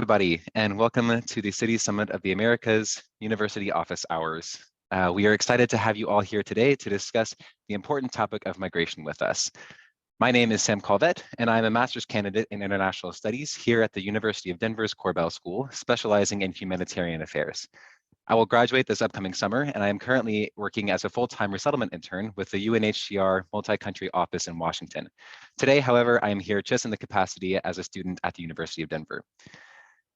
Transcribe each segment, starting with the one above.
Everybody, and welcome to the City Summit of the Americas University Office Hours. We are excited to have you all here today to discuss the important topic of migration with us. My name is Sam Calvet, and I'm a master's candidate in international studies here at the University of Denver's Corbell School, specializing in humanitarian affairs. I will graduate this upcoming summer, and I am currently working as a full-time resettlement intern with the UNHCR multi-country office in Washington. Today, however, I am here just in the capacity as a student at the University of Denver.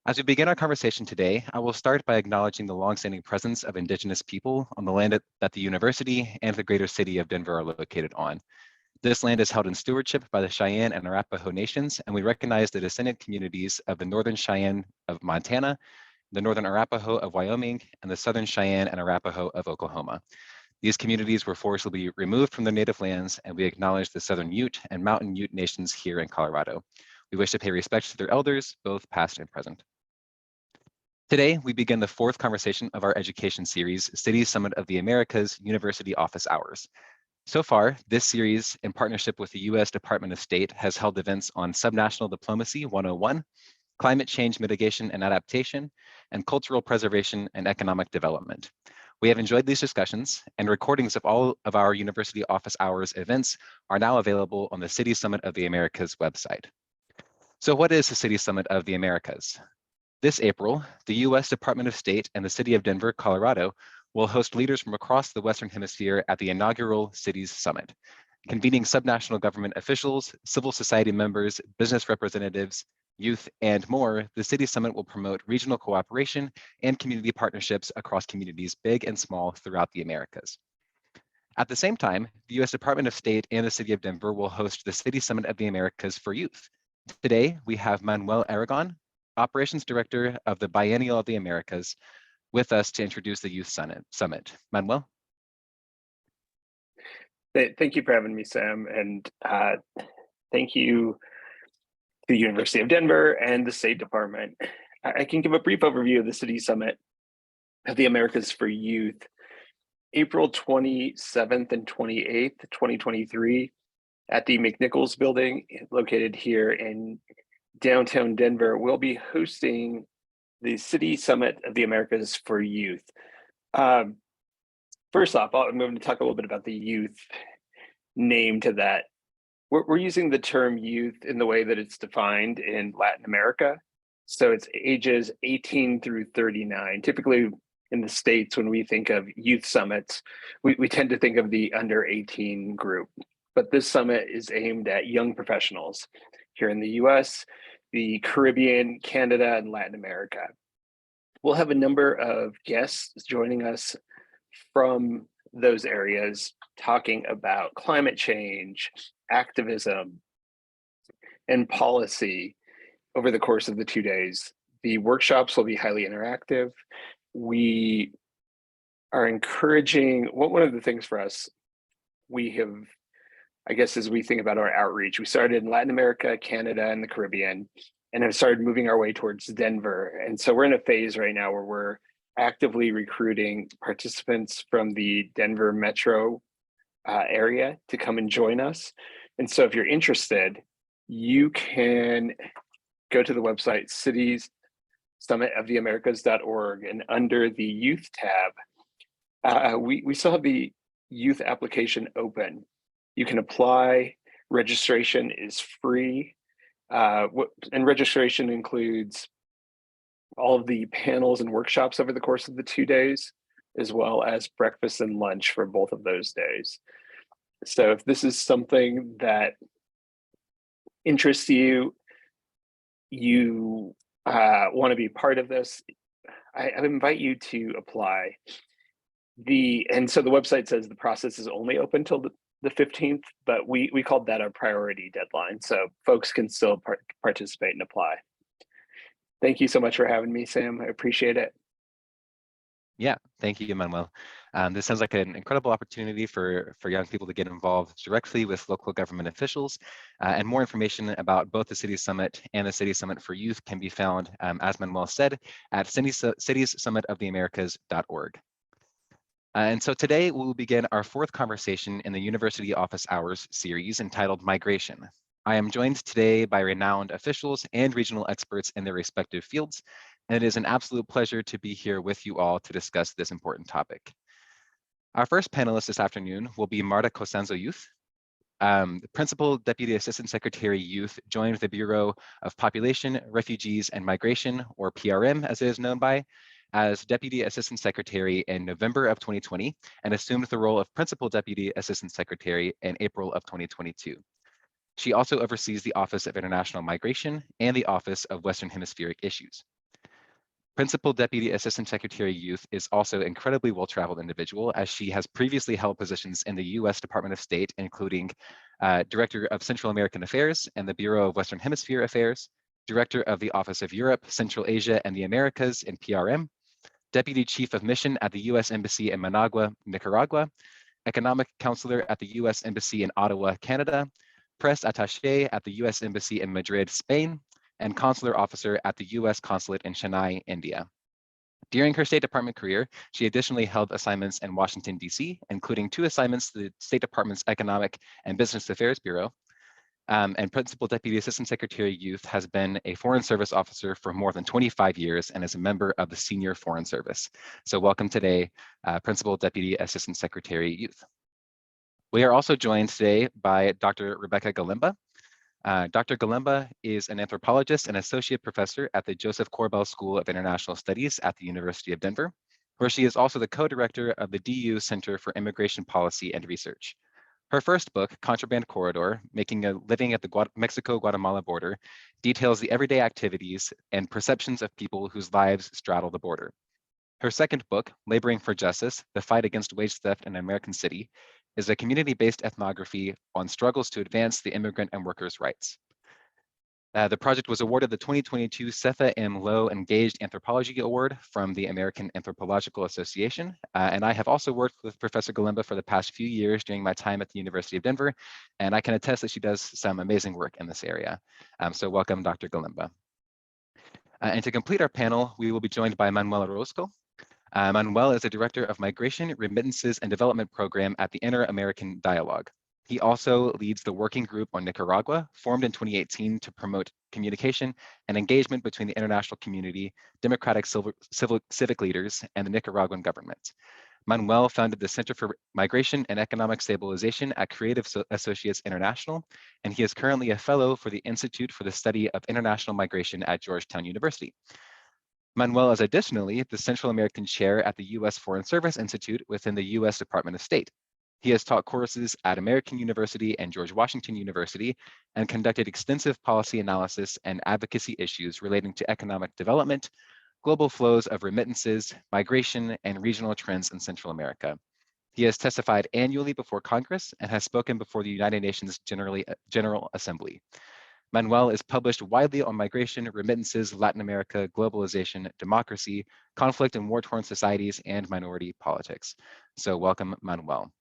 As we begin our conversation today, I will start by acknowledging the longstanding presence of Indigenous people on the land that the university and the greater city of Denver are located on. This land is held in stewardship by the Cheyenne and Arapaho nations, and we recognize the descendant communities of the Northern Cheyenne of Montana, the Northern Arapaho of Wyoming, and the Southern Cheyenne and Arapaho of Oklahoma. These communities were forcibly removed from their native lands, and we acknowledge the Southern Ute and Mountain Ute nations here in Colorado. We wish to pay respect to their elders, both past and present. Today, we begin the fourth conversation of our education series, City Summit of the Americas University Office Hours. So far, this series, in partnership with the U.S. Department of State, has held events on Subnational Diplomacy 101, Climate Change Mitigation and Adaptation, and Cultural Preservation and Economic Development. We have enjoyed these discussions, and recordings of all of our University Office Hours events are now available on the City Summit of the Americas website. So what is the City Summit of the Americas? This April, the U.S. Department of State and the City of Denver, Colorado, will host leaders from across the Western Hemisphere at the inaugural Cities Summit, convening subnational government officials, civil society members, business representatives, youth, and more. The City Summit will promote regional cooperation and community partnerships across communities big and small throughout the Americas. At the same time, the U.S. Department of State and the City of Denver will host the City Summit of the Americas for Youth. Today, we have Manuel Aragon, Operations Director of the Biennial of the Americas, with us to introduce the Youth Summit. Manuel? Thank you for having me, Sam, and thank you to the University of Denver and the State Department. I can give a brief overview of the City Summit of the Americas for Youth. April 27th and 28th, 2023, at the McNichols Building, located here in downtown Denver, we'll be hosting the City Summit of the Americas for Youth. First off, I'm going to talk a little bit about the youth name to that. We're using the term youth in the way that it's defined in Latin America. So it's ages 18 through 39. Typically in the States, when we think of youth summits, we tend to think of the under 18 group. But this summit is aimed at young professionals here in the US, the Caribbean, Canada, and Latin America. We'll have a number of guests joining us from those areas talking about climate change, activism, and policy over the course of the 2 days. The workshops will be highly interactive. We are encouraging, one of the things for us, we have, I guess, as we think about our outreach, we started in Latin America, Canada, and the Caribbean, and have started moving our way towards Denver. And so we're in a phase right now where we're actively recruiting participants from the Denver metro area to come and join us. And so if you're interested, you can go to the website citiessummitoftheamericas.org, and under the youth tab, we still have the youth application open. You can apply. Registration is free, and registration includes all of the panels and workshops over the course of the 2 days, as well as breakfast and lunch for both of those days. So if this is something that interests you, you want to be part of this, I invite you to apply. And so the website says the process is only open till the 15th, but we called that our priority deadline, so folks can still participate and apply. Thank you so much for having me, Sam. I appreciate it. Yeah, thank you, Manuel. This sounds like an incredible opportunity for young people to get involved directly with local government officials, and more information about both the City Summit and the City Summit for Youth can be found, as Manuel said, at citiessummitoftheamericas.org. And so today we will begin our fourth conversation in the University Office Hours series entitled Migration. I am joined today by renowned officials and regional experts in their respective fields, and it is an absolute pleasure to be here with you all to discuss this important topic. Our first panelist this afternoon will be Marta Costanzo Youth. The Principal Deputy Assistant Secretary Youth joined the Bureau of Population, Refugees, and Migration, or PRM as it is known by, as Deputy Assistant Secretary in November of 2020 and assumed the role of Principal Deputy Assistant Secretary in April of 2022. She also oversees the Office of International Migration and the Office of Western Hemispheric Issues. Principal Deputy Assistant Secretary Youth is also an incredibly well-traveled individual, as she has previously held positions in the U.S. Department of State, including Director of Central American Affairs and the Bureau of Western Hemisphere Affairs, Director of the Office of Europe, Central Asia, and the Americas in PRM, Deputy Chief of Mission at the U.S. Embassy in Managua, Nicaragua, Economic Counselor at the U.S. Embassy in Ottawa, Canada, Press Attaché at the U.S. Embassy in Madrid, Spain, and Consular Officer at the U.S. Consulate in Chennai, India. During her State Department career, she additionally held assignments in Washington, D.C., including 2 assignments to the State Department's Economic and Business Affairs Bureau. And Principal Deputy Assistant Secretary Youth has been a Foreign Service officer for more than 25 years and is a member of the Senior Foreign Service. So welcome today, Principal Deputy Assistant Secretary Youth. We are also joined today by Dr. Rebecca Galimba. Dr. Galimba is an anthropologist and associate professor at the Joseph Corbell School of International Studies at the University of Denver, where she is also the co-director of the DU Center for Immigration Policy and Research. Her first book, Contraband Corridor, Making a Living at the Mexico-Guatemala Border, details the everyday activities and perceptions of people whose lives straddle the border. Her second book, Laboring for Justice, The Fight Against Wage Theft in American City, is a community-based ethnography on struggles to advance the immigrant and workers' rights. The project was awarded the 2022 Cepha M. Lowe Engaged Anthropology Award from the American Anthropological Association. And I have also worked with Professor Galimba for the past few years during my time at the University of Denver, and I can attest that she does some amazing work in this area. So welcome, Dr. Galimba. And to complete our panel, we will be joined by Manuel Orozco. Manuel is the Director of Migration, Remittances, and Development Program at the Inter-American Dialogue. He also leads the Working Group on Nicaragua, formed in 2018 to promote communication and engagement between the international community, democratic civic leaders, and the Nicaraguan government. Manuel founded the Center for Migration and Economic Stabilization at Creative Associates International, and he is currently a fellow for the Institute for the Study of International Migration at Georgetown University. Manuel is additionally the Central American Chair at the U.S. Foreign Service Institute within the U.S. Department of State. He has taught courses at American University and George Washington University and conducted extensive policy analysis and advocacy issues relating to economic development, global flows of remittances, migration, and regional trends in Central America. He has testified annually before Congress and has spoken before the United Nations General Assembly. Manuel is published widely on migration, remittances, Latin America, globalization, democracy, conflict in war-torn societies, and minority politics. So welcome, Manuel.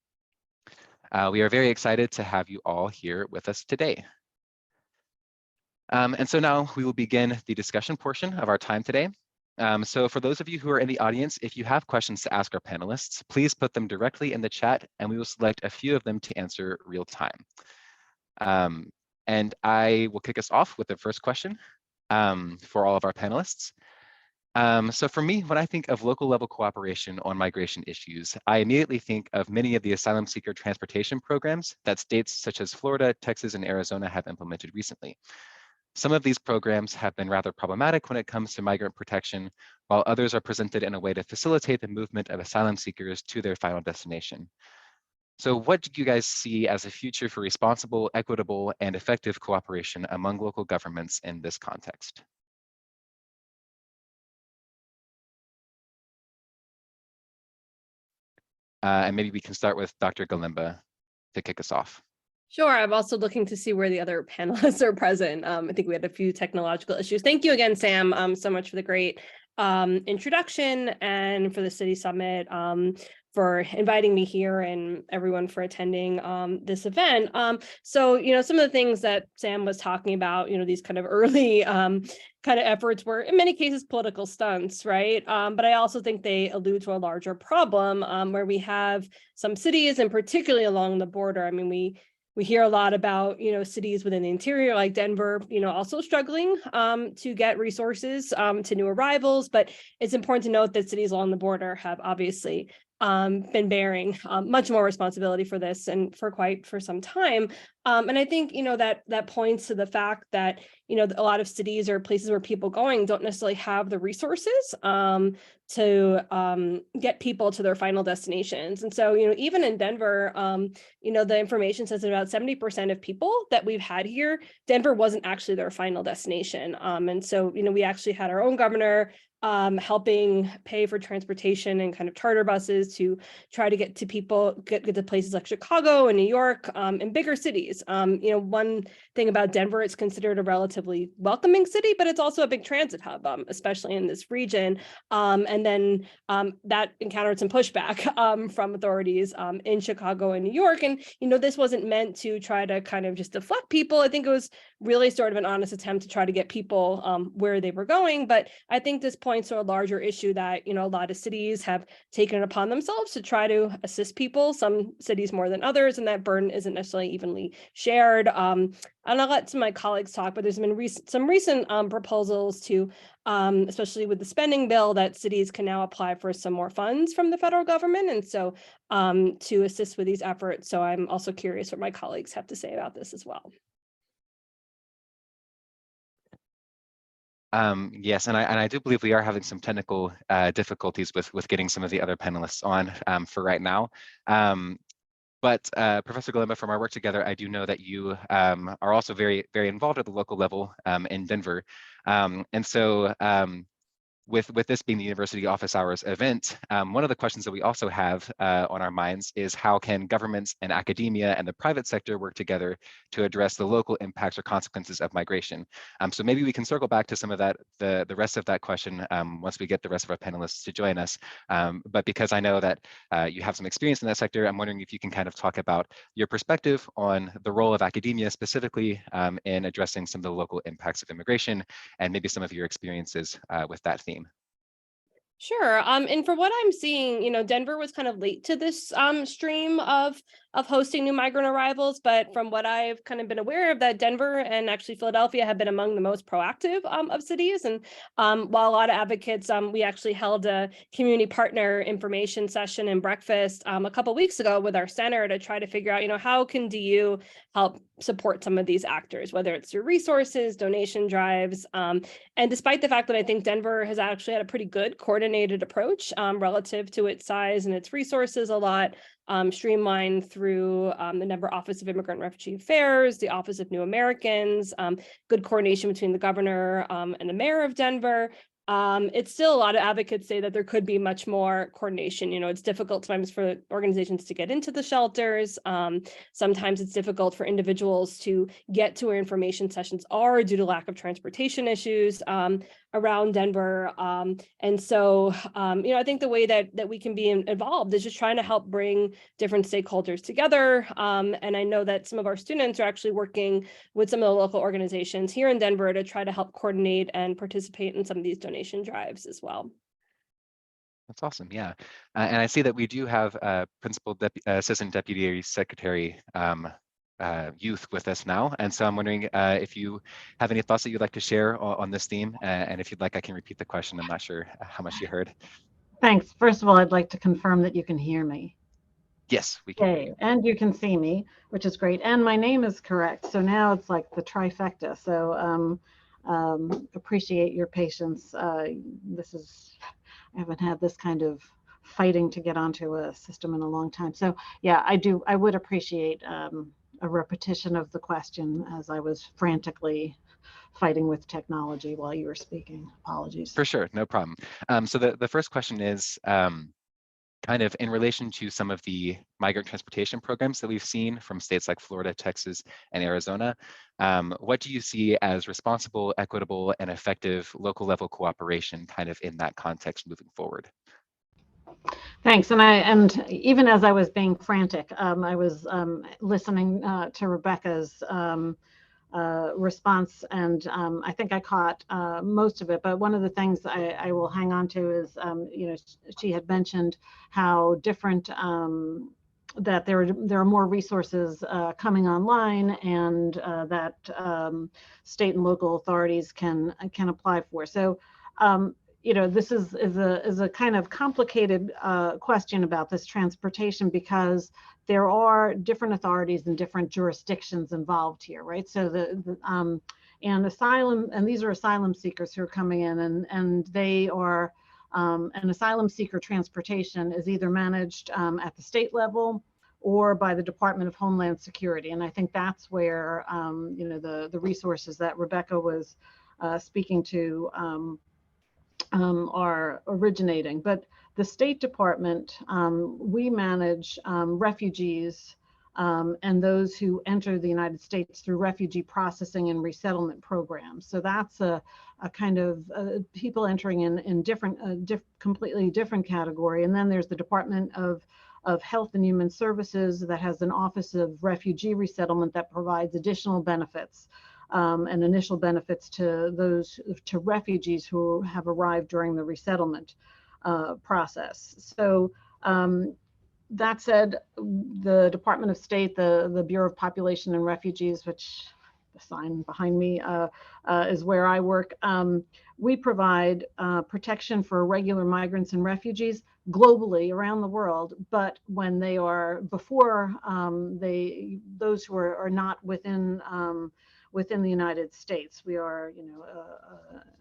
We are very excited to have you all here with us today. And so now we will begin the discussion portion of our time today. So for those of you who are in the audience, if you have questions to ask our panelists, please put them directly in the chat and we will select a few of them to answer real time. And I will kick us off with the first question for all of our panelists. So for me, when I think of local level cooperation on migration issues, I immediately think of many of the asylum seeker transportation programs that states such as Florida, Texas, and Arizona have implemented recently. Some of these programs have been rather problematic when it comes to migrant protection, while others are presented in a way to facilitate the movement of asylum seekers to their final destination. So what do you guys see as a future for responsible, equitable, and effective cooperation among local governments in this context? And maybe we can start with Dr. Galimba to kick us off. Sure. I'm also looking to see where the other panelists are present. I think we had a few technological issues. Thank you again, Sam, so much for the great introduction and for the City Summit, for inviting me here and everyone for attending this event. So, some of the things that Sam was talking about, these kind of early kind of efforts were in many cases political stunts, right? But I also think they allude to a larger problem where we have some cities, and particularly along the border. I mean, we We hear a lot about, cities within the interior like Denver, also struggling to get resources to new arrivals. But it's important to note that cities along the border have obviously been bearing much more responsibility for this and for some time. And I think, that points to the fact that, a lot of cities or places where people going don't necessarily have the resources to get people to their final destinations. And so, even in Denver, the information says that about 70% of people that we've had here, Denver wasn't actually their final destination. And so, we actually had our own governor helping pay for transportation and kind of charter buses to try to get to people, get to places like Chicago and New York and bigger cities. One thing about Denver, it's considered a relatively welcoming city, but it's also a big transit hub, especially in this region. And then that encountered some pushback from authorities in Chicago and New York. And, this wasn't meant to try to kind of just deflect people. I think it was really sort of an honest attempt to try to get people where they were going. But I think this points to a larger issue that, a lot of cities have taken it upon themselves to try to assist people, some cities more than others, and that burden isn't necessarily evenly shared. And I'll let some of my colleagues talk, but there's been some recent proposals to, especially with the spending bill, that cities can now apply for some more funds from the federal government. And so to assist with these efforts. So I'm also curious what my colleagues have to say about this as well. Yes, and I do believe we are having some technical difficulties with getting some of the other panelists on for right now. But Professor Galemba, from our work together, I do know that you are also very, very involved at the local level in Denver. And so with this being the University Office Hours event, one of the questions that we also have on our minds is how can governments and academia and the private sector work together to address the local impacts or consequences of migration? So maybe we can circle back to some of that, the rest of that question once we get the rest of our panelists to join us. But because I know that you have some experience in that sector, I'm wondering if you can kind of talk about your perspective on the role of academia specifically in addressing some of the local impacts of immigration and maybe some of your experiences with that theme. Sure. And for what I'm seeing, Denver was kind of late to this stream of hosting new migrant arrivals. But from what I've kind of been aware of, that Denver and actually Philadelphia have been among the most proactive of cities. And while a lot of advocates, we actually held a community partner information session and breakfast a couple weeks ago with our center to try to figure out, how can DU help support some of these actors, whether it's through resources, donation drives. And despite the fact that I think Denver has actually had a pretty good coordinated approach relative to its size and its resources, a lot streamlined through the Denver Office of Immigrant and Refugee Affairs, the Office of New Americans, good coordination between the governor and the mayor of Denver. It's still a lot of advocates say that there could be much more coordination. It's difficult sometimes for organizations to get into the shelters. Sometimes it's difficult for individuals to get to where information sessions are due to lack of transportation issues around Denver. And so, I think the way that we can be involved is just trying to help bring different stakeholders together. And I know that some of our students are actually working with some of the local organizations here in Denver to try to help coordinate and participate in some of these donation drives as well. That's awesome, yeah. And I see that we do have Assistant Deputy Secretary Youth with us now. And so I'm wondering if you have any thoughts that you'd like to share on this theme. And if you'd like, I can repeat the question. I'm not sure how much you heard. Thanks. First of all, I'd like to confirm that you can hear me. Yes, we can hear you. And you can see me, which is great. And my name is correct. So now it's like the trifecta. So appreciate your patience. I haven't had this kind of fighting to get onto a system in a long time. So yeah, I would appreciate a repetition of the question as I was frantically fighting with technology while you were speaking. Apologies. For sure, no problem. So the first question is kind of in relation to some of the migrant transportation programs that we've seen from states like Florida, Texas, and Arizona. What do you see as responsible, equitable, and effective local level cooperation kind of in that context moving forward? Thanks. And even as I was being frantic, I was listening to Rebecca's response, and I think I caught most of it. But one of the things I will hang on to is, she had mentioned how different that there are more resources coming online, and that state and local authorities can apply for. So, this is a kind of complicated question about this transportation, because there are different authorities and different jurisdictions involved here, right? So and asylum, and these are asylum seekers who are coming in, and they are an asylum seeker transportation is either managed at the state level or by the Department of Homeland Security. And I think that's where the resources that Rebecca was speaking to are originating. But the State Department, we manage refugees and those who enter the United States through refugee processing and resettlement programs. So that's a kind of people entering in different, completely different category. And then there's the Department of Health and Human Services that has an Office of Refugee Resettlement that provides additional benefits and initial benefits to refugees who have arrived during the resettlement process. So that said, the Department of State, the Bureau of Population and Refugees, which the sign behind me is where I work, we provide protection for irregular migrants and refugees globally around the world. But when they are before those who are not within the United States, we are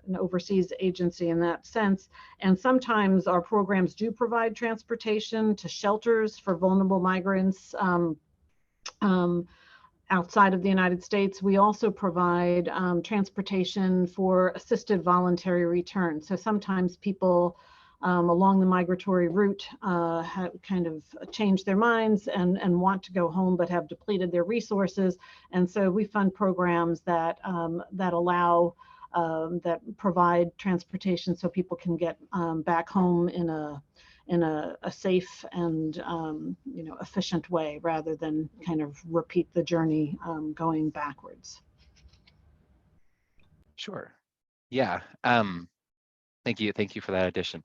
an overseas agency in that sense. And sometimes our programs do provide transportation to shelters for vulnerable migrants outside of the United States. We also provide transportation for assisted voluntary return. So sometimes people along the migratory route have kind of changed their minds and want to go home, but have depleted their resources. And so we fund programs that allow, that provide transportation so people can get back home in a safe and efficient way, rather than kind of repeat the journey going backwards. Sure. Yeah. Thank you for that addition.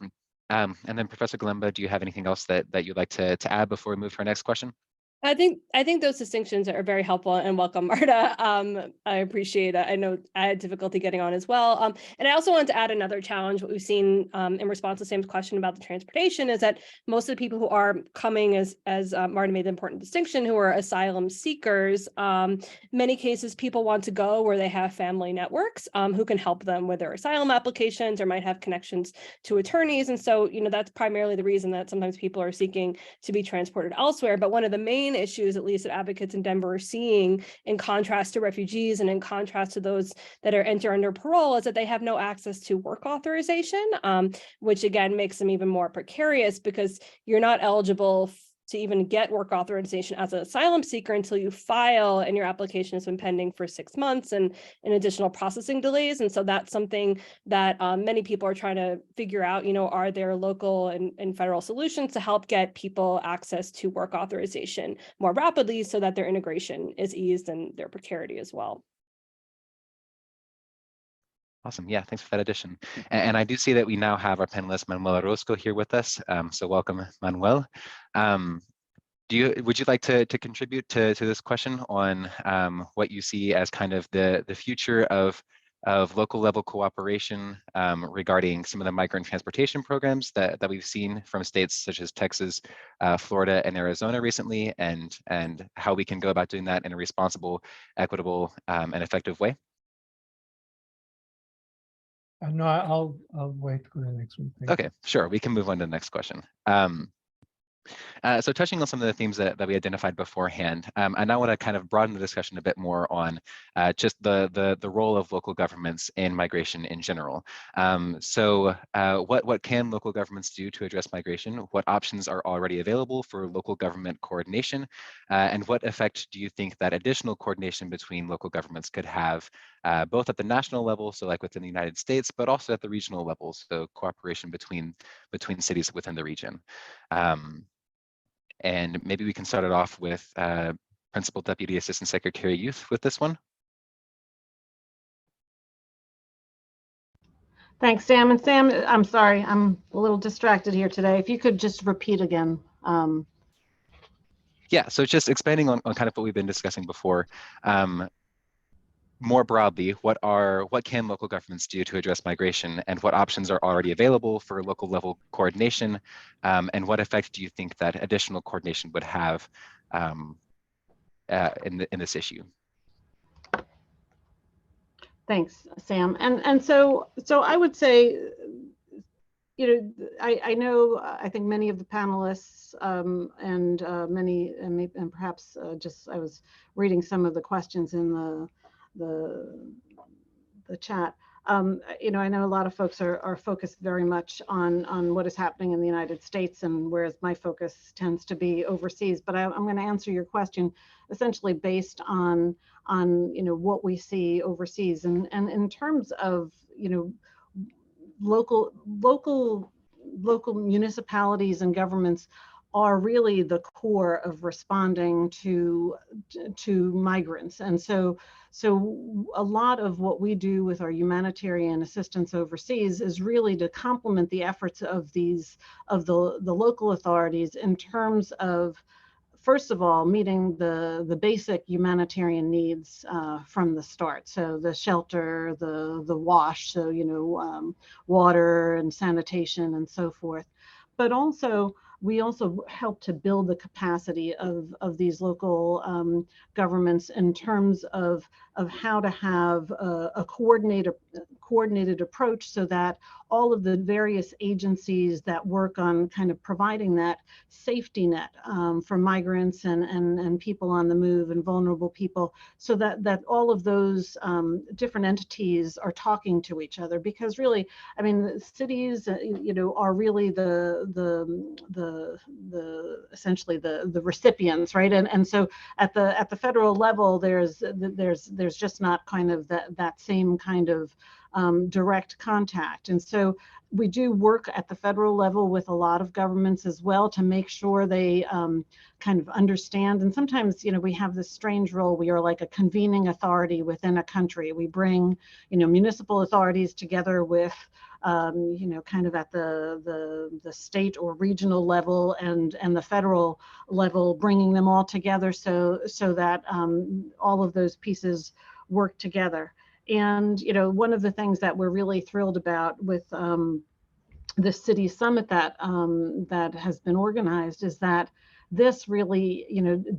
And then Professor Galemba, do you have anything else that you'd like to add before we move to our next question? I think those distinctions are very helpful, and welcome, Marta. I appreciate it. I know I had difficulty getting on as well. And I also wanted to add another challenge. What we've seen in response to Sam's question about the transportation is that most of the people who are coming, as Marta made the important distinction, who are asylum seekers, many cases people want to go where they have family networks who can help them with their asylum applications, or might have connections to attorneys. And so, that's primarily the reason that sometimes people are seeking to be transported elsewhere. But one of the main issues, at least that advocates in Denver are seeing, in contrast to refugees and in contrast to those that are under parole, is that they have no access to work authorization, which again makes them even more precarious, because you're not eligible to even get work authorization as an asylum seeker until you file, and your application has been pending for 6 months, and additional processing delays. And so that's something that many people are trying to figure out, are there local and federal solutions to help get people access to work authorization more rapidly, so that their integration is eased and their precarity as well. Awesome. Yeah, thanks for that addition. And I do see that we now have our panelist, Manuel Orozco, here with us. So welcome, Manuel. Would you like to contribute to this question on what you see as kind of the future of local level cooperation regarding some of the migrant transportation programs that we've seen from states such as Texas, Florida, and Arizona recently, and how we can go about doing that in a responsible, equitable, and effective way? No, I'll wait for the next one. Okay, sure. We can move on to the next question. So touching on some of the themes that we identified beforehand, I now want to kind of broaden the discussion a bit more on just the role of local governments in migration in general. So what can local governments do to address migration? What options are already available for local government coordination? And what effect do you think that additional coordination between local governments could have, both at the national level, so like within the United States, but also at the regional level, so cooperation between cities within the region? And maybe we can start it off with Principal Deputy Assistant Secretary of Youth with this one. Thanks, Sam. And Sam, I'm sorry, I'm a little distracted here today. If you could just repeat again. Yeah, so just expanding on kind of what we've been discussing before. More broadly, what can local governments do to address migration, and what options are already available for local level coordination, and what effect do you think that additional coordination would have in this issue? Thanks, Sam. And so I would say, I know, I think many of the panelists and perhaps just I was reading some of the questions in the chat. I know a lot of folks are focused very much on what is happening in the United States, and whereas my focus tends to be overseas. But I'm going to answer your question essentially based on what we see overseas, and in terms of local municipalities and governments are really the core of responding to migrants. And so a lot of what we do with our humanitarian assistance overseas is really to complement the efforts of the local authorities in terms of, first of all, meeting the basic humanitarian needs from the start. So the shelter, the wash, so water and sanitation and so forth. But also, we also help to build the capacity of these local governments in terms of how to have a coordinated approach, so that all of the various agencies that work on kind of providing that safety net for migrants and people on the move and vulnerable people, so that all of those different entities are talking to each other. Because really, I mean, cities, are really essentially the recipients, right? And so at the federal level, there's just not kind of that same kind of direct contact. And so we do work at the federal level with a lot of governments as well to make sure they kind of understand. And sometimes, we have this strange role. We are like a convening authority within a country. We bring, municipal authorities together with, kind of at the state or regional level and the federal level, bringing them all together so that all of those pieces work together. And, one of the things that we're really thrilled about with the city summit that has been organized is that this really,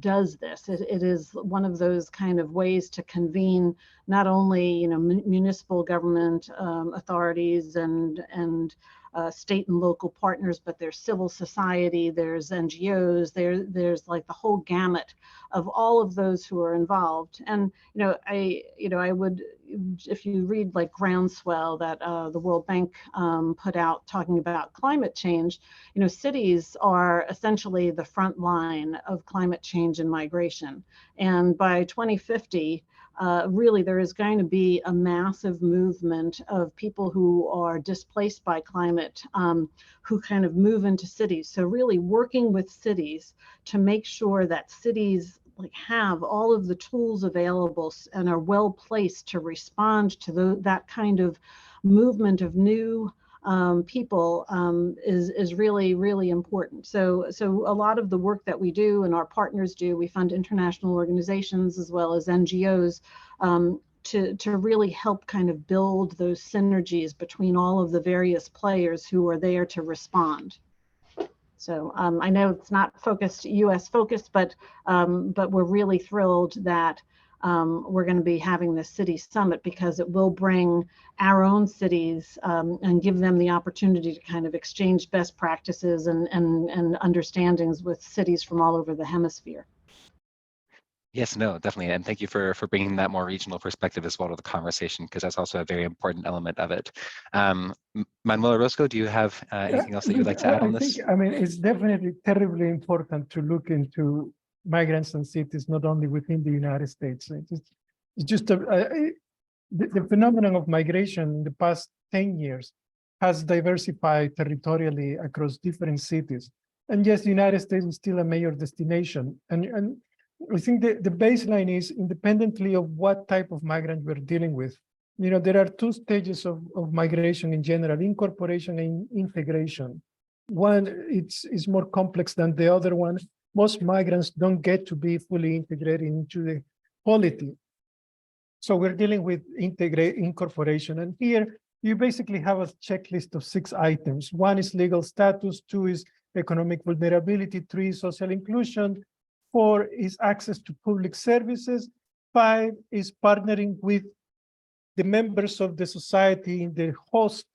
does this. It is one of those kind of ways to convene not only, municipal government authorities and state and local partners, but there's civil society, there's NGOs, there's like the whole gamut of all of those who are involved. And I would, if you read like Groundswell that the World Bank put out talking about climate change, cities are essentially the front line of climate change and migration. And by 2050, really there is going to be a massive movement of people who are displaced by climate, who kind of move into cities. So really working with cities to make sure that cities have all of the tools available and are well placed to respond to that kind of movement of new people is really, really important. So a lot of the work that we do and our partners do, we fund international organizations as well as NGOs to really help kind of build those synergies between all of the various players who are there to respond. So I know it's not US focused, but we're really thrilled that we're going to be having this city summit, because it will bring our own cities and give them the opportunity to kind of exchange best practices and understandings with cities from all over the hemisphere. Yes, no, definitely. And thank you for bringing that more regional perspective as well to the conversation, because that's also a very important element of it. Manuel Orozco, do you have anything else that you'd like to add on this? I mean, it's definitely terribly important to look into migrants and cities, not only within the United States. It's just the phenomenon of migration in the past 10 years has diversified territorially across different cities. And yes, the United States is still a major destination. And I think the baseline is, independently of what type of migrant we're dealing with, there are two stages of migration in general: incorporation and integration. One, it's more complex than the other one, most migrants don't get to be fully integrated into the polity. So we're dealing with incorporation. And here you basically have a checklist of 6 items. 1 is legal status, 2 is economic vulnerability, 3 is social inclusion, 4 is access to public services, 5 is partnering with the members of the society in the host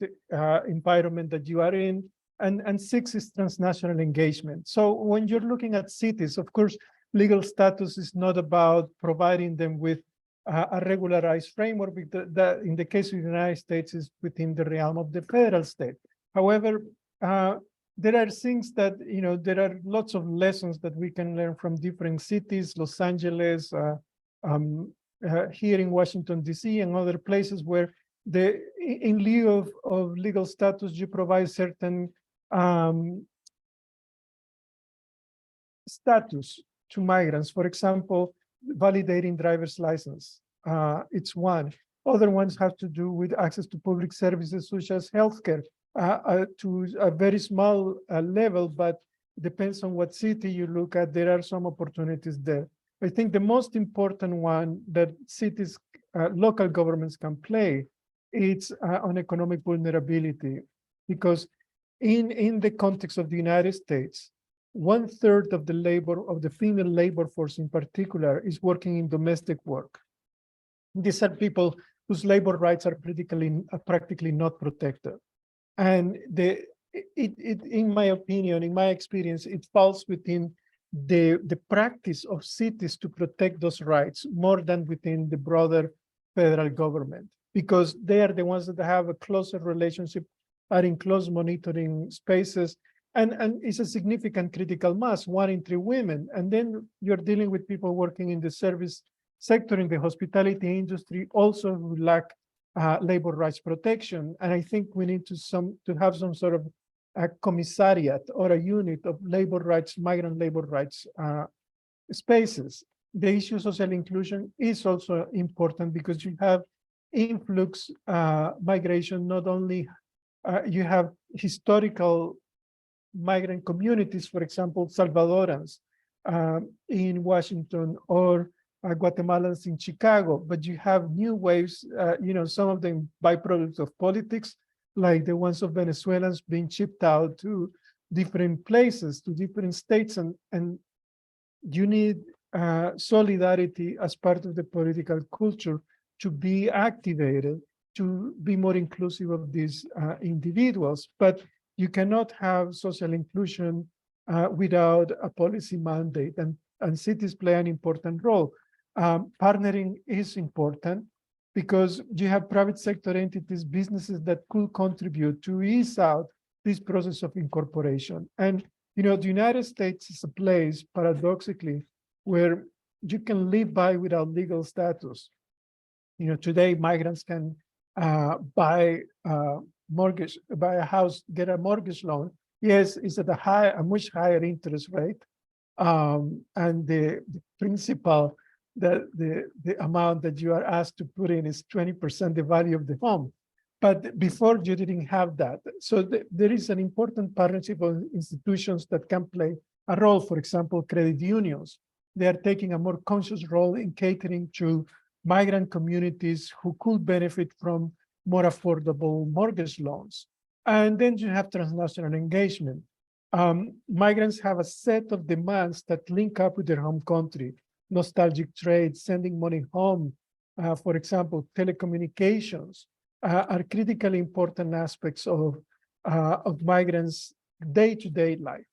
environment that you are in, and 6 is transnational engagement. So when you're looking at cities, of course, legal status is not about providing them with a regularized framework, because that in the case of the United States is within the realm of the federal state. However, there are things that, there are lots of lessons that we can learn from different cities, Los Angeles, here in Washington, D.C. and other places where in lieu of legal status, you provide certain status to migrants. For example, validating driver's license. It's one. Other ones have to do with access to public services such as healthcare to a very small level, but depends on what city you look at. There are some opportunities there. I think the most important one that cities, local governments can play, it's on economic vulnerability, because in the context of the United States, 1/3 of the female labor force in particular is working in domestic work. These are people whose labor rights are practically not protected. And in my opinion, in my experience, it falls within the practice of cities to protect those rights more than within the broader federal government, because they are the ones that have a closer relationship, are in close monitoring spaces, and it's a significant critical mass, 1 in 3 women. And then you're dealing with people working in the service sector, in the hospitality industry, also who lack labor rights protection. And I think we need to have some sort of a commissariat or a unit of labor rights, migrant labor rights spaces. The issue of social inclusion is also important because you have influx migration. Not only you have historical migrant communities, for example, Salvadorans in Washington, or Guatemalans in Chicago, but you have new waves, some of them byproducts of politics, like the ones of Venezuelans being shipped out to different places, to different states, and you need solidarity as part of the political culture to be activated, to be more inclusive of these individuals. But you cannot have social inclusion without a policy mandate, and cities play an important role. Partnering is important because you have private sector entities, businesses that could contribute to ease out this process of incorporation. And, the United States is a place, paradoxically, where you can live by without legal status. Today migrants can buy a house, get a mortgage loan. Yes, it's at a much higher interest rate. And the principal, the amount that you are asked to put in is 20% the value of the home. But before, you didn't have that. So there is an important partnership of institutions that can play a role. For example, credit unions. They are taking a more conscious role in catering to migrant communities who could benefit from more affordable mortgage loans. And then you have transnational engagement. Migrants have a set of demands that link up with their home country. Nostalgic trade, sending money home, for example, telecommunications are critically important aspects of migrants' day-to-day life.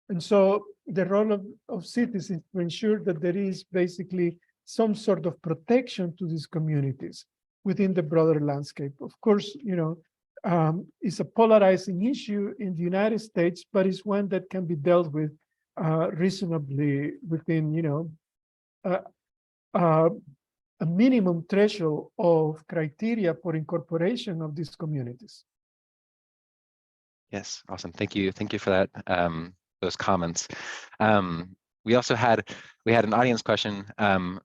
And so the role of cities is to ensure that there is basically some sort of protection to these communities within the broader landscape. Of course, it's a polarizing issue in the United States, but it's one that can be dealt with reasonably within, a minimum threshold of criteria for incorporation of these communities. Yes, awesome. Thank you for that. Those comments. We also had an audience question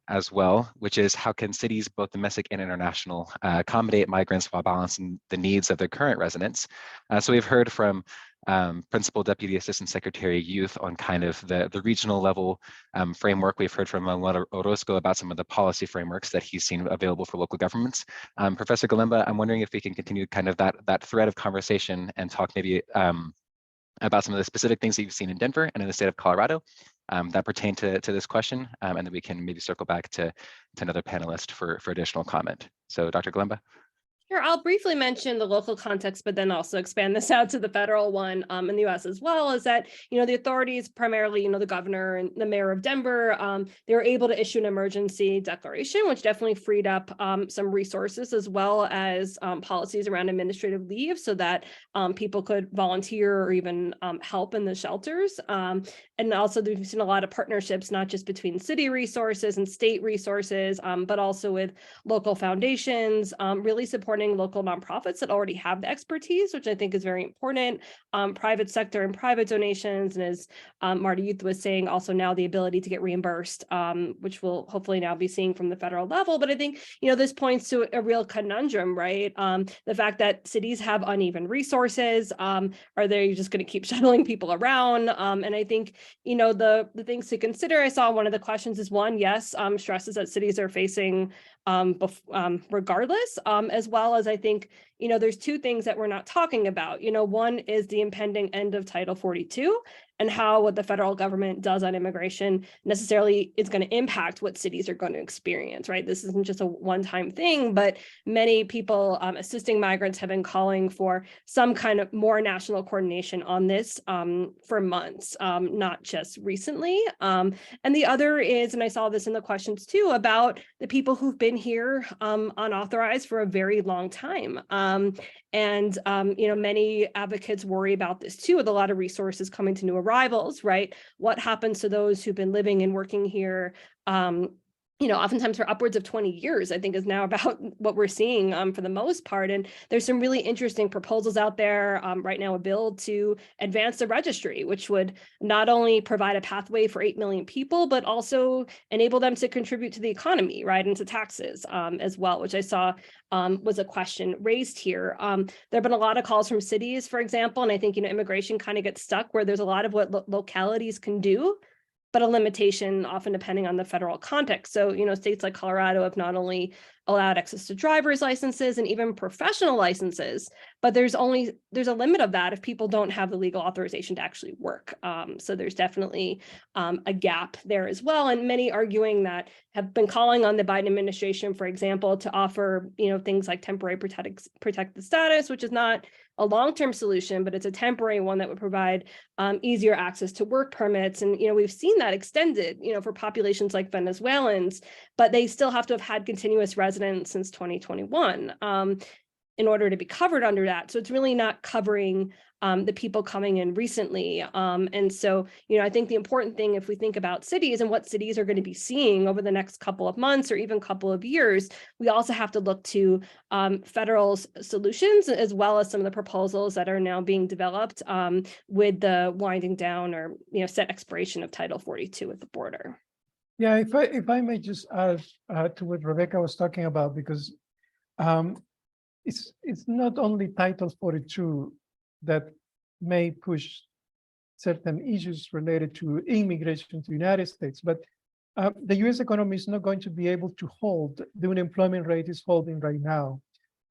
as well, which is how can cities, both domestic and international, accommodate migrants while balancing the needs of their current residents? So we've heard from Principal Deputy Assistant Secretary Youth on kind of the regional level framework. We've heard from Manuel Orozco about some of the policy frameworks that he's seen available for local governments. Professor Galimba, I'm wondering if we can continue kind of that thread of conversation and talk maybe about some of the specific things that you've seen in Denver and in the state of Colorado that pertain to this question, and then we can maybe circle back to another panelist for additional comment. So Dr. Galimba. Sure, I'll briefly mention the local context, but then also expand this out to the federal one in the US as well, is that, the authorities, primarily, the governor and the mayor of Denver, they were able to issue an emergency declaration, which definitely freed up some resources as well as policies around administrative leave so that people could volunteer or even help in the shelters. And also we've seen a lot of partnerships, not just between city resources and state resources, but also with local foundations, really supporting local nonprofits that already have the expertise, which I think is very important. Private sector and private donations, and as Marty Youth was saying, also now the ability to get reimbursed, which we'll hopefully now be seeing from the federal level. But I think, this points to a real conundrum, right? The fact that cities have uneven resources, are they just going to keep shuttling people around? And I think, the things to consider, I saw one of the questions is one, yes, stresses that cities are facing regardless, as well as I think, there's two things that we're not talking about. One is the impending end of Title 42 and how what the federal government does on immigration necessarily is going to impact what cities are going to experience, right? This isn't just a one-time thing, but many people assisting migrants have been calling for some kind of more national coordination on this for months, not just recently. And the other is, and I saw this in the questions too, about the people who've been here unauthorized for a very long time. Many advocates worry about this too, with a lot of resources coming to new arrivals, right? What happens to those who've been living and working here oftentimes for upwards of 20 years, I think is now about what we're seeing for the most part. And there's some really interesting proposals out there right now, a bill to advance the registry, which would not only provide a pathway for 8 million people, but also enable them to contribute to the economy, right, and to taxes as well, which I saw was a question raised here. There have been a lot of calls from cities, for example, and I think, immigration kind of gets stuck where there's a lot of what localities can do, but a limitation often depending on the federal context. So, states like Colorado have not only allowed access to driver's licenses and even professional licenses, but there's a limit of that if people don't have the legal authorization to actually work. So there's definitely a gap there as well. And many arguing that have been calling on the Biden administration, for example, to offer, things like temporary protected status, which is not a long-term solution, but it's a temporary one that would provide easier access to work permits. And, we've seen that extended, for populations like Venezuelans, but they still have to have had continuous residence since 2021 in order to be covered under that. So it's really not covering the people coming in recently. And so, I think the important thing, if we think about cities and what cities are going to be seeing over the next couple of months or even couple of years, we also have to look to federal solutions, as well as some of the proposals that are now being developed with the winding down or, set expiration of Title 42 at the border. Yeah, if I may just add to what Rebecca was talking about, because it's not only Title 42 that may push certain issues related to immigration to the United States, but the US economy is not going to be able to hold the unemployment rate is holding right now.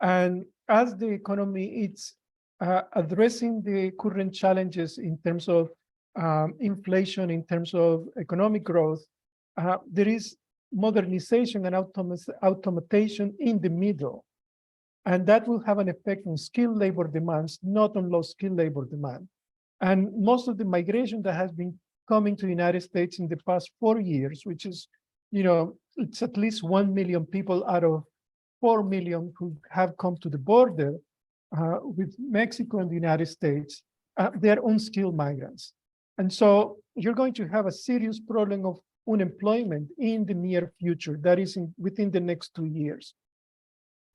And as the economy is addressing the current challenges in terms of inflation, in terms of economic growth, there is modernization and automation in the middle. And that will have an effect on skilled labor demands, not on low skilled labor demand. And most of the migration that has been coming to the United States in the past 4 years, which is, it's at least 1 million people out of 4 million who have come to the border with Mexico and the United States, they're unskilled migrants. And so you're going to have a serious problem of unemployment in the near future, that is within the next 2 years.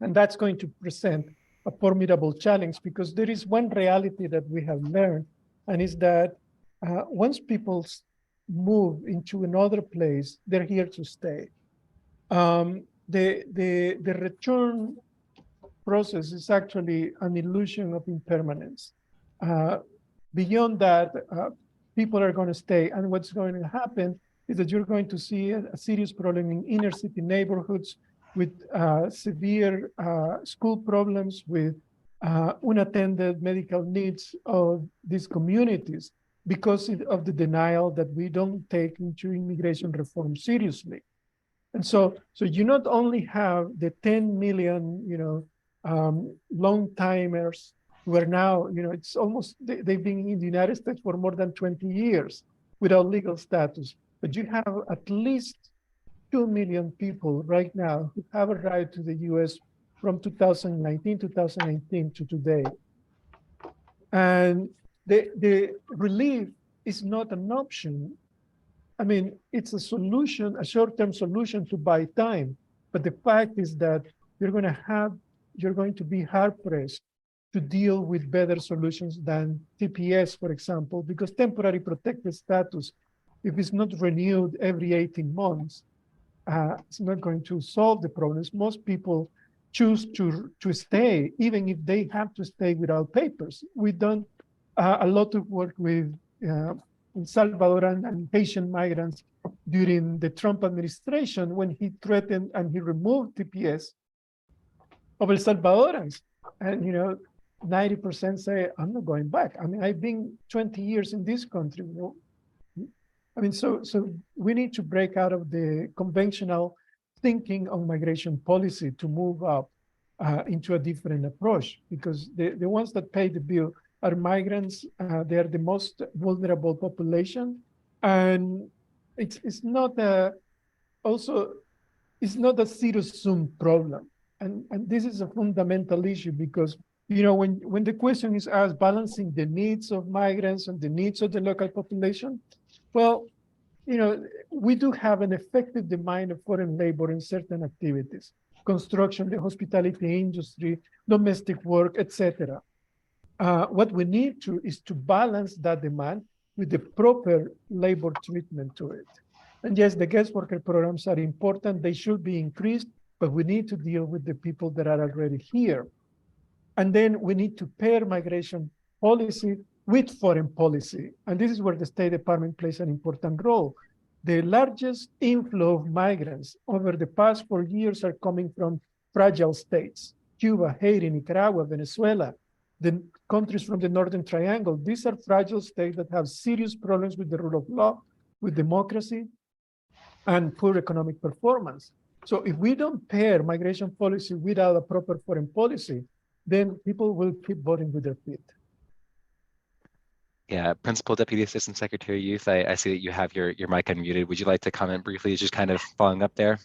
And that's going to present a formidable challenge, because there is one reality that we have learned, and is that once people move into another place, they're here to stay. The return process is actually an illusion of impermanence. Beyond that, people are going to stay. And what's going to happen is that you're going to see a serious problem in inner city neighborhoods with severe school problems, with unattended medical needs of these communities because of the denial that we don't take into immigration reform seriously. And so you not only have the 10 million, long timers who are now, it's almost, they've been in the United States for more than 20 years without legal status, but you have at least 2 million people right now who have arrived to the US from 2019, 2018 to today. And the relief is not an option. I mean, it's a solution, a short-term solution to buy time. But the fact is that you're going to be hard-pressed to deal with better solutions than TPS, for example, because temporary protected status, if it's not renewed every 18 months, it's not going to solve the problems. Most people choose to stay, even if they have to stay without papers. We've done a lot of work with Salvadoran and Haitian migrants during the Trump administration when he threatened and he removed TPS of El Salvadorans. And 90% say, I'm not going back. I mean, I've been 20 years in this country. I mean, so we need to break out of the conventional thinking on migration policy to move up into a different approach, because the ones that pay the bill are migrants. They are the most vulnerable population, and it's not a zero-sum problem, and this is a fundamental issue, because when the question is asked, balancing the needs of migrants and the needs of the local population, well, we do have an effective demand of foreign labor in certain activities: construction, the hospitality industry, domestic work, etc. What we need is to balance that demand with the proper labor treatment to it. And yes, the guest worker programs are important. They should be increased, but we need to deal with the people that are already here. And then we need to pair migration policy with foreign policy. And this is where the State Department plays an important role. The largest inflow of migrants over the past 4 years are coming from fragile states: Cuba, Haiti, Nicaragua, Venezuela, the countries from the Northern Triangle. These are fragile states that have serious problems with the rule of law, with democracy, and poor economic performance. So if we don't pair migration policy without a proper foreign policy, then people will keep voting with their feet. Yeah, Principal Deputy Assistant Secretary of Youth, I see that you have your mic unmuted. Would you like to comment briefly, just kind of following up there?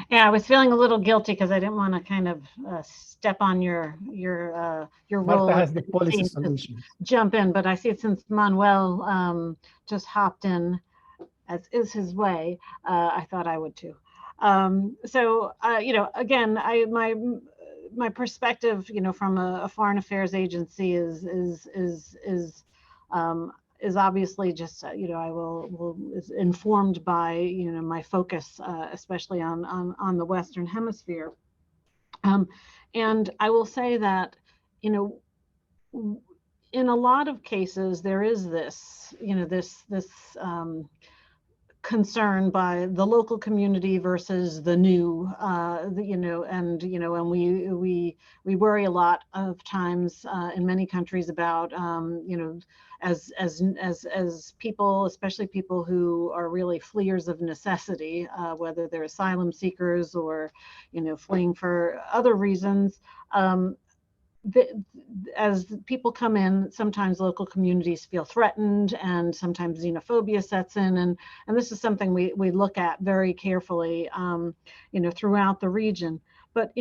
Yeah, I was feeling a little guilty because I didn't want to kind of step on your role. Martha has the policy solution. Jump in, but I see since Manuel just hopped in, as is his way, I thought I would too. Again, my perspective, from a foreign affairs agency is obviously just is informed by my focus, especially on the Western Hemisphere, and I will say that in a lot of cases there is this concern by the local community versus the new, and we worry a lot of times in many countries about as people, especially people who are really fleers of necessity, whether they're asylum seekers or fleeing for other reasons. As people come in, sometimes local communities feel threatened, and sometimes xenophobia sets in, and this is something we look at very carefully, throughout the region. But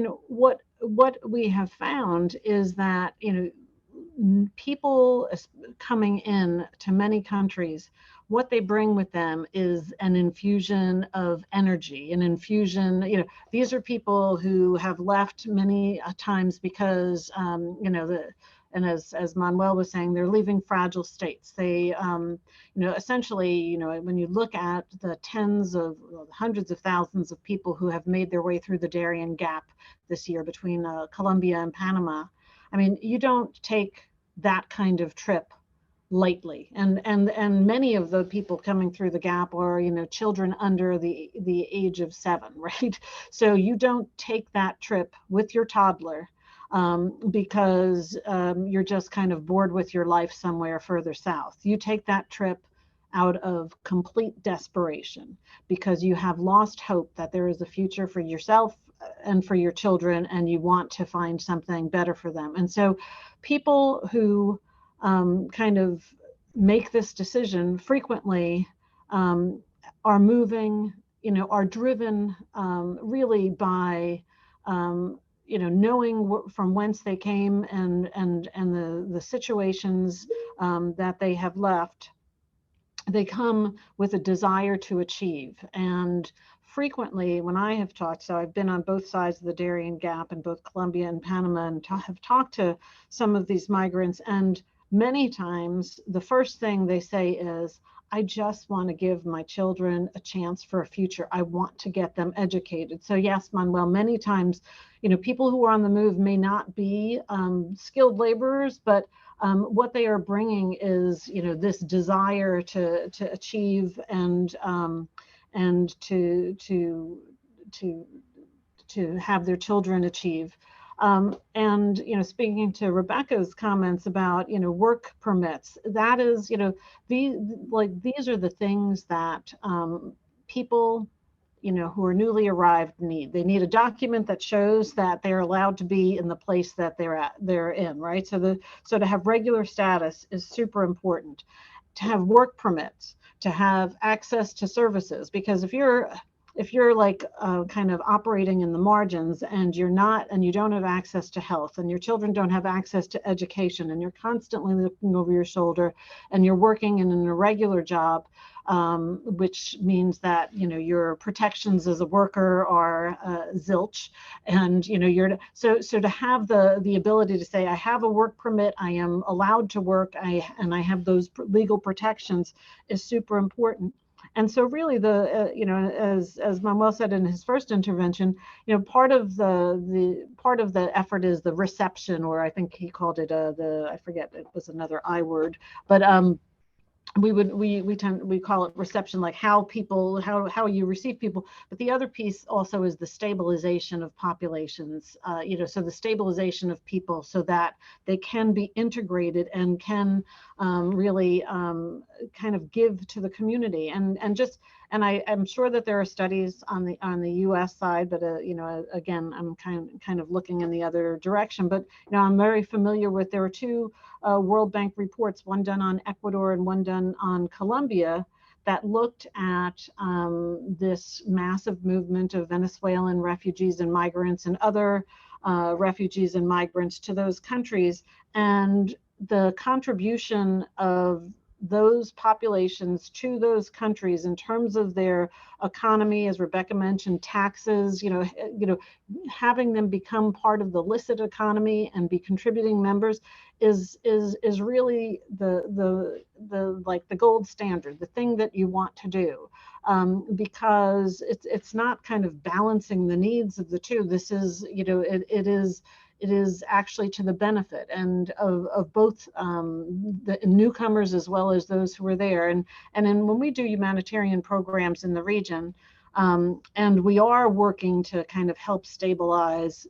what we have found is that people coming in to many countries, what they bring with them is an infusion of energy, an infusion, these are people who have left many times because, and as Manuel was saying, they're leaving fragile states. They, essentially, when you look at the tens of, hundreds of thousands of people who have made their way through the Darien Gap this year between Colombia and Panama, I mean, you don't take that kind of trip lightly, and many of the people coming through the gap are children under the age of 7, right? So you don't take that trip with your toddler because you're just kind of bored with your life somewhere further south. You take that trip out of complete desperation because you have lost hope that there is a future for yourself and for your children, and you want to find something better for them. And so people who kind of make this decision frequently are moving, are driven really by knowing from whence they came and the situations that they have left. They come with a desire to achieve. And frequently when I have talked, so I've been on both sides of the Darien Gap in both Colombia and Panama, and have talked to some of these migrants, and many times the first thing they say is, I just want to give my children a chance for a future. I want to get them educated. So yes, Manuel, many times, people who are on the move may not be skilled laborers, but what they are bringing is, this desire to achieve and to have their children achieve. And speaking to Rebecca's comments about work permits, that is these are the things that people who are newly arrived need. They need a document that shows that they're allowed to be in the place that they're in, right? So to have regular status is super important. To have work permits, to have access to services, because if you're like kind of operating in the margins and you don't have access to health, and your children don't have access to education, and you're constantly looking over your shoulder, and you're working in an irregular job, which means that your protections as a worker are zilch, and so to have the ability to say, I have a work permit, I am allowed to work, and I have those legal protections is super important. And so really as Manuel said in his first intervention, part of the effort is the reception, or I think he called it I forget, it was another I word, but we call it reception, like how you receive people. But the other piece also is the stabilization of populations, so the stabilization of people so that they can be integrated and can really kind of give to the community. And I'm sure that there are studies on the U.S. side, but again, I'm kind of looking in the other direction. But I'm very familiar with, there are two World Bank reports, one done on Ecuador and one done on Colombia, that looked at this massive movement of Venezuelan refugees and migrants and other refugees and migrants to those countries, and the contribution of those populations to those countries in terms of their economy, as Rebecca mentioned, taxes, having them become part of the licit economy and be contributing members is really the gold standard, the thing that you want to do, because it's not kind of balancing the needs of the two. This is it is actually to the benefit and of both the newcomers as well as those who are there. And then when we do humanitarian programs in the region, and we are working to kind of help stabilize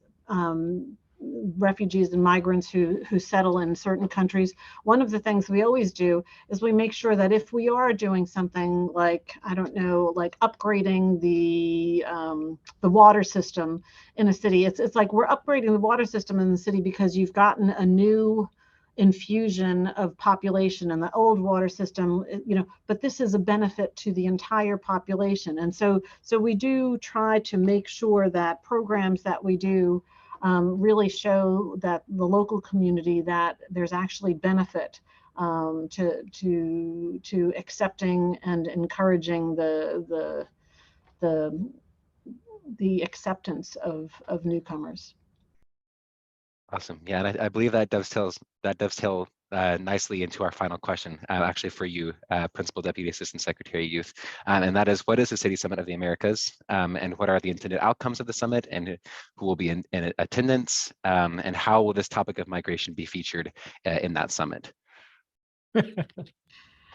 refugees and migrants who settle in certain countries, one of the things we always do is we make sure that if we are doing something like, I don't know, like upgrading the water system in a city, it's like we're upgrading the water system in the city because you've gotten a new infusion of population in the old water system, but this is a benefit to the entire population. And so we do try to make sure that programs that we do really show that the local community that there's actually benefit to accepting and encouraging the acceptance of newcomers. Awesome. Yeah, and I believe that dovetails nicely into our final question, actually for you, Principal Deputy Assistant Secretary of Youth, and that is, what is the City Summit of the Americas, and what are the intended outcomes of the summit, and who will be in attendance, and how will this topic of migration be featured in that summit?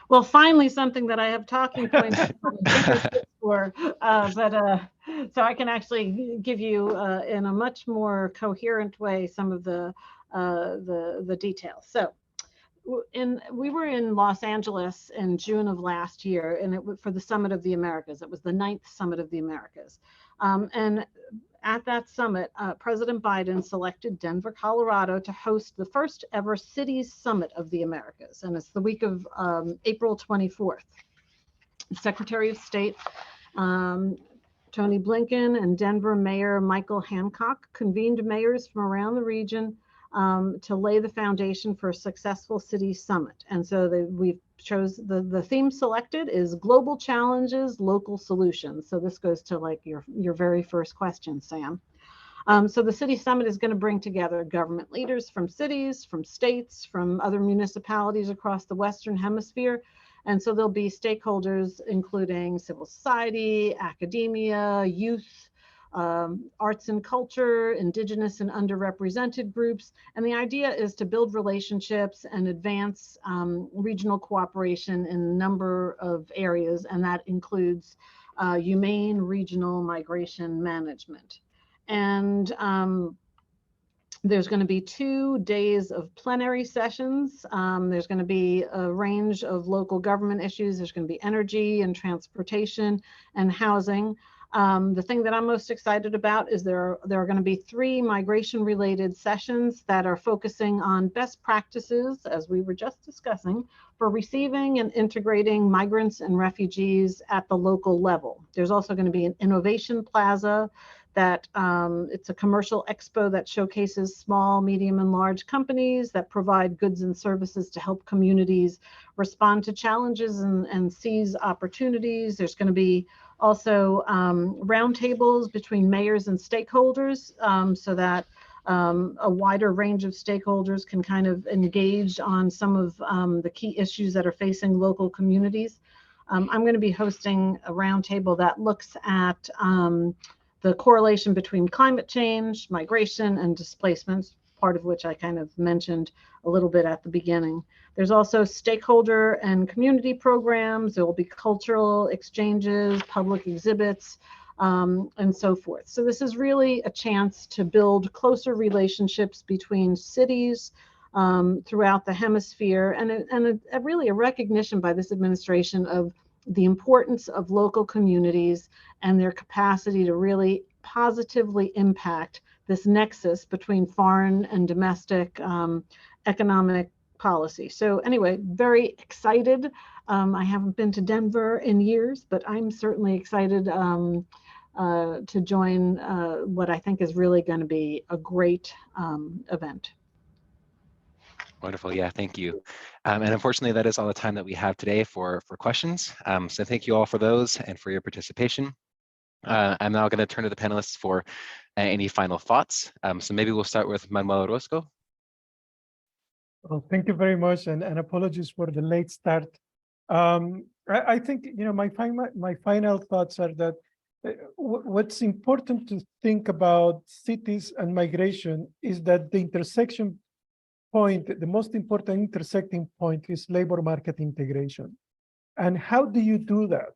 Well, finally, something that I have talking points for, so I can actually give you in a much more coherent way some of the details. So, we were in Los Angeles in June of last year, and it was for the Summit of the Americas. It was the 9th Summit of the Americas, and at that summit, President Biden selected Denver, Colorado to host the first ever Cities Summit of the Americas. And it's the week of April 24th. The Secretary of State, Tony Blinken, and Denver Mayor Michael Hancock convened mayors from around the region to lay the foundation for a successful city summit. And so we've chose the theme selected is global challenges, local solutions. So this goes to like your very first question, Sam. So the city summit is going to bring together government leaders from cities, from states, from other municipalities across the Western Hemisphere. And so there'll be stakeholders, including civil society, academia, youth, arts and culture, indigenous and underrepresented groups. And the idea is to build relationships and advance regional cooperation in a number of areas, and that includes humane regional migration management. And there's going to be 2 days of plenary sessions. There's going to be a range of local government issues. There's going to be energy and transportation and housing. The thing that I'm most excited about is there are going to be 3 migration-related sessions that are focusing on best practices, as we were just discussing, for receiving and integrating migrants and refugees at the local level. There's also going to be an innovation plaza that it's a commercial expo that showcases small, medium, and large companies that provide goods and services to help communities respond to challenges and seize opportunities. There's going to be also roundtables between mayors and stakeholders so that a wider range of stakeholders can kind of engage on some of the key issues that are facing local communities. I'm going to be hosting a roundtable that looks at the correlation between climate change, migration, and displacements, part of which I kind of mentioned a little bit at the beginning. There's also stakeholder and community programs. There will be cultural exchanges, public exhibits, and so forth. So this is really a chance to build closer relationships between cities throughout the hemisphere, and really a recognition by this administration of the importance of local communities and their capacity to really positively impact this nexus between foreign and domestic economic policy. So anyway, very excited. I haven't been to Denver in years, but I'm certainly excited to join what I think is really going to be a great event. Wonderful. Yeah, thank you. And unfortunately, that is all the time that we have today for questions. So thank you all for those and for your participation. I'm now going to turn to the panelists for any final thoughts. So maybe we'll start with Manuel Orozco. Well, thank you very much, and apologies for the late start. I think my final thoughts are that what's important to think about cities and migration is that the intersection point, the most important intersecting point, is labor market integration. And how do you do that?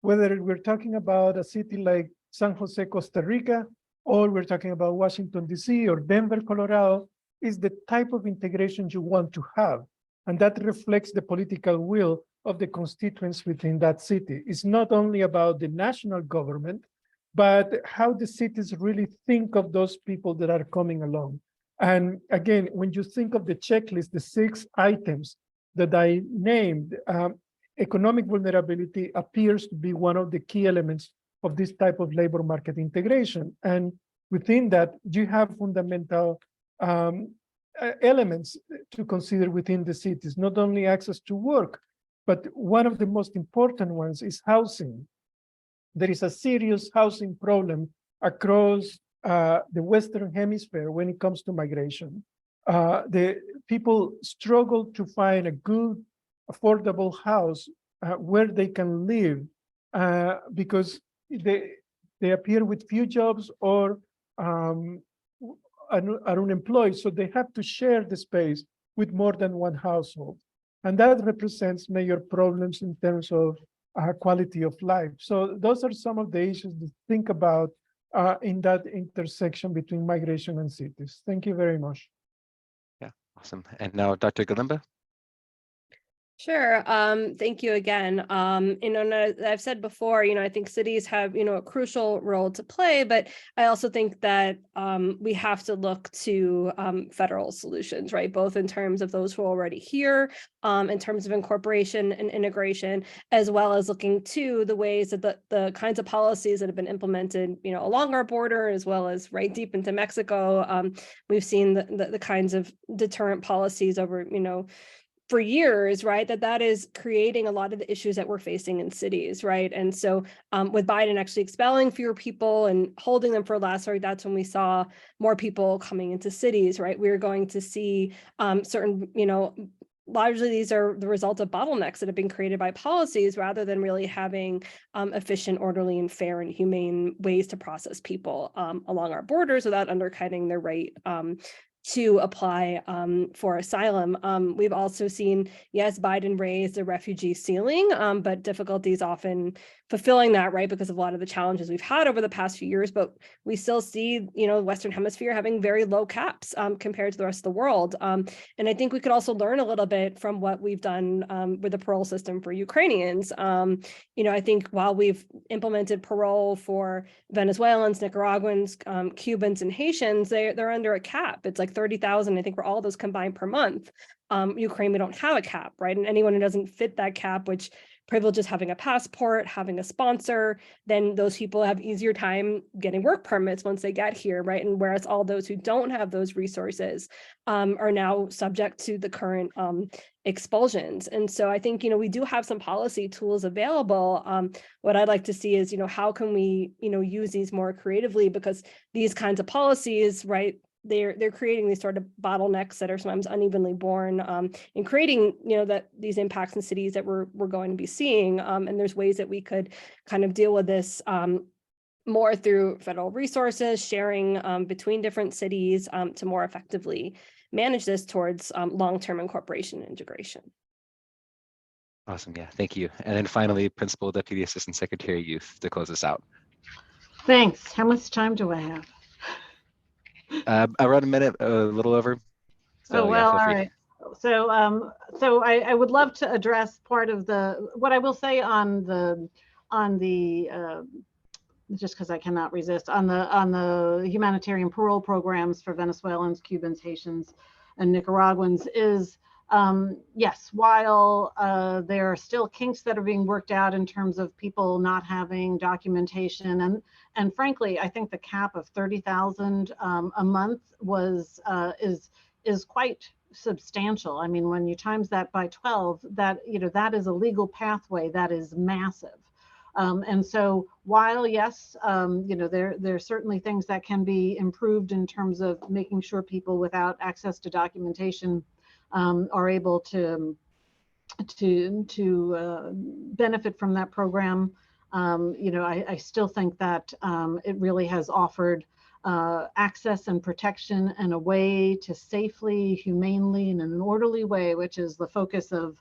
Whether we're talking about a city like San Jose, Costa Rica, or we're talking about Washington, D.C., or Denver, Colorado, is the type of integration you want to have. And that reflects the political will of the constituents within that city. It's not only about the national government, but how the cities really think of those people that are coming along. And again, when you think of the checklist, the 6 items that I named, economic vulnerability appears to be one of the key elements of this type of labor market integration. And within that, you have fundamental elements to consider within the cities, not only access to work, but one of the most important ones is housing. There is a serious housing problem across the Western Hemisphere when it comes to migration. The people struggle to find a good, affordable house where they can live because they appear with few jobs or are unemployed, so they have to share the space with more than one household. And that represents major problems in terms of quality of life. So those are some of the issues to think about in that intersection between migration and cities. Thank you very much. Yeah, awesome. And now Dr. Galimba. Sure. Thank you again. And I've said before, I think cities have, a crucial role to play, but I also think that we have to look to federal solutions, right? Both in terms of those who are already here, in terms of incorporation and integration, as well as looking to the ways that the kinds of policies that have been implemented, along our border, as well as right deep into Mexico. We've seen the kinds of deterrent policies over, for years, right, that is creating a lot of the issues that we're facing in cities, right? And so with Biden actually expelling fewer people and holding them for less, right, that's when we saw more people coming into cities, right? We're going to see certain, largely these are the result of bottlenecks that have been created by policies rather than really having efficient, orderly, and fair and humane ways to process people along our borders without undercutting their right to apply for asylum. We've also seen, yes, Biden raise the refugee ceiling, but difficulties often fulfilling that, right, because of a lot of the challenges we've had over the past few years, but we still see, Western Hemisphere having very low caps compared to the rest of the world. And I think we could also learn a little bit from what we've done with the parole system for Ukrainians. I think while we've implemented parole for Venezuelans, Nicaraguans, Cubans, and Haitians, they're under a cap. It's like 30,000, I think, for all those combined per month. Ukraine, we don't have a cap, right? And anyone who doesn't fit that cap, which privileges having a passport, having a sponsor, then those people have easier time getting work permits once they get here, right? And whereas all those who don't have those resources are now subject to the current expulsions. And so I think, we do have some policy tools available. What I'd like to see is, how can we, use these more creatively, because these kinds of policies, right, they're creating these sort of bottlenecks that are sometimes unevenly borne and creating, that these impacts in cities that we're going to be seeing. And there's ways that we could kind of deal with this more through federal resources, sharing between different cities to more effectively manage this towards long-term incorporation and integration. Awesome. Yeah, thank you. And then finally, Principal Deputy Assistant Secretary of Youth to close us out. Thanks. How much time do I have? Around a minute, a little over. So, oh, well, yeah, all right. So I would love to address part of what I will say on the just because I cannot resist on the humanitarian parole programs for Venezuelans, Cubans, Haitians, and Nicaraguans is yes, while there are still kinks that are being worked out in terms of people not having documentation, and frankly, I think the cap of 30,000 a month is quite substantial. I mean, when you times that by 12, that that is a legal pathway that is massive. And so while yes, there are certainly things that can be improved in terms of making sure people without access to documentation are able to benefit from that program. I still think that it really has offered access and protection and a way to safely, humanely, and in an orderly way, which is the focus of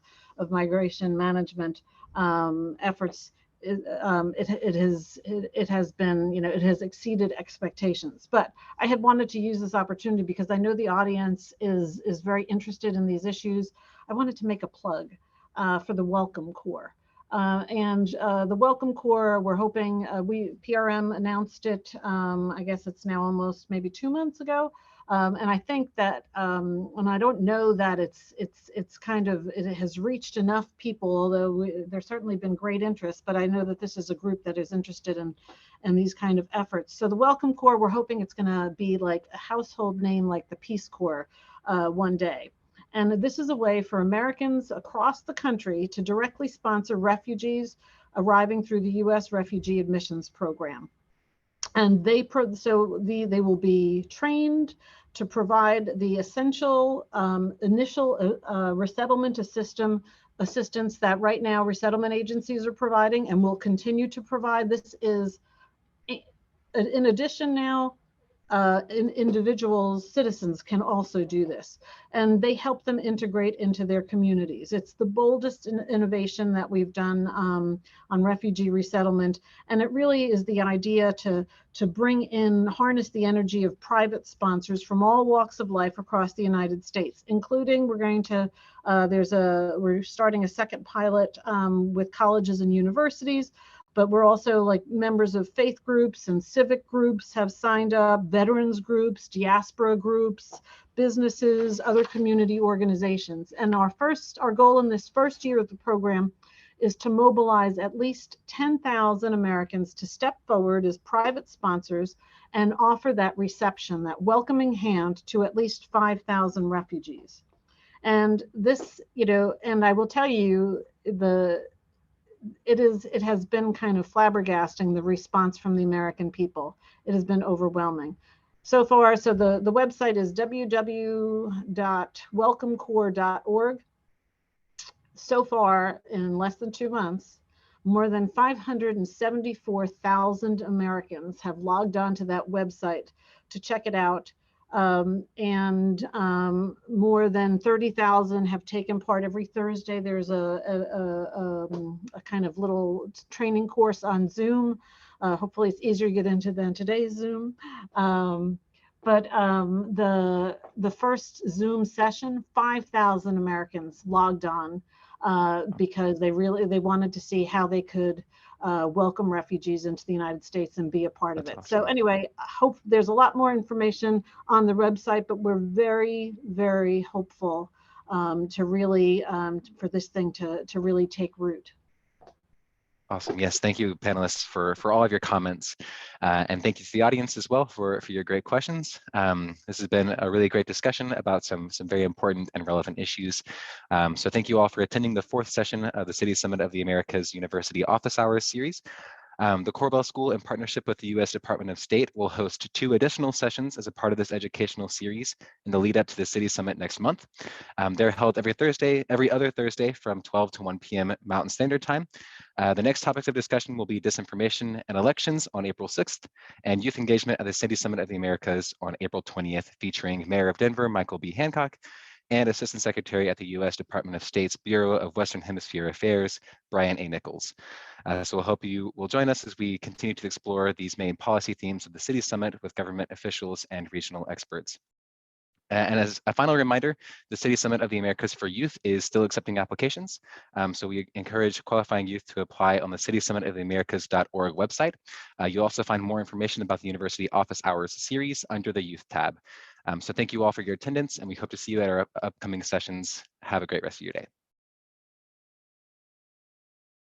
migration management efforts. It has been, it has exceeded expectations. But I had wanted to use this opportunity because I know the audience is very interested in these issues. I wanted to make a plug for the Welcome Corps. The Welcome Corps, we're hoping, PRM announced it, I guess it's now almost maybe 2 months ago. And I think that, and I don't know that it's kind of, it has reached enough people, although there's certainly been great interest, but I know that this is a group that is interested in these kind of efforts. So the Welcome Corps, we're hoping it's going to be like a household name like the Peace Corps one day. And this is a way for Americans across the country to directly sponsor refugees arriving through the U.S. Refugee Admissions Program. And they will be trained to provide the essential initial resettlement assistance that right now resettlement agencies are providing and will continue to provide. This is in addition now, individuals, citizens can also do this, and they help them integrate into their communities. It's the boldest innovation that we've done on refugee resettlement, and it really is the idea to harness the energy of private sponsors from all walks of life across the United States, including we're starting a second pilot with colleges and universities. But we're also like members of faith groups and civic groups have signed up, veterans groups, diaspora groups, businesses, other community organizations. And our goal in this first year of the program is to mobilize at least 10,000 Americans to step forward as private sponsors and offer that reception, that welcoming hand to at least 5,000 refugees. And this, and I will tell you, it has been kind of flabbergasting, the response from the American people. It has been overwhelming. So far, so the website is www.welcomecorps.org. So far, in less than 2 months, more than 574,000 Americans have logged on to that website to check it out. More than 30,000 have taken part. Every Thursday there's a kind of little training course on Zoom. Hopefully it's easier to get into than today's Zoom. But the first Zoom session, 5,000 Americans logged on because they wanted to see how they could welcome refugees into the United States and be a part of it. Awesome. So anyway, I hope there's a lot more information on the website, but we're very, very hopeful to really for this thing to really take root. Awesome. Yes, thank you, panelists, for all of your comments. And thank you to the audience as well for your great questions. This has been a really great discussion about some very important and relevant issues. So thank you all for attending the 4th session of the City Summit of the Americas University Office Hours series. The Corbell School, in partnership with the U.S. Department of State, will host 2 additional sessions as a part of this educational series in the lead up to the City Summit next month. They're held every other Thursday from 12 to 1 p.m. Mountain Standard Time. The next topics of discussion will be disinformation and elections on April 6th, and youth engagement at the City Summit of the Americas on April 20th, featuring Mayor of Denver, Michael B. Hancock, and Assistant Secretary at the U.S. Department of State's Bureau of Western Hemisphere Affairs, Brian A. Nichols. So we'll hope you will join us as we continue to explore these main policy themes of the City Summit with government officials and regional experts. And as a final reminder, the City Summit of the Americas for Youth is still accepting applications. So we encourage qualifying youth to apply on the City Summit of the Americas.org website. You'll also find more information about the University Office Hours series under the Youth tab. So thank you all for your attendance, and we hope to see you at our upcoming sessions. Have a great rest of your day.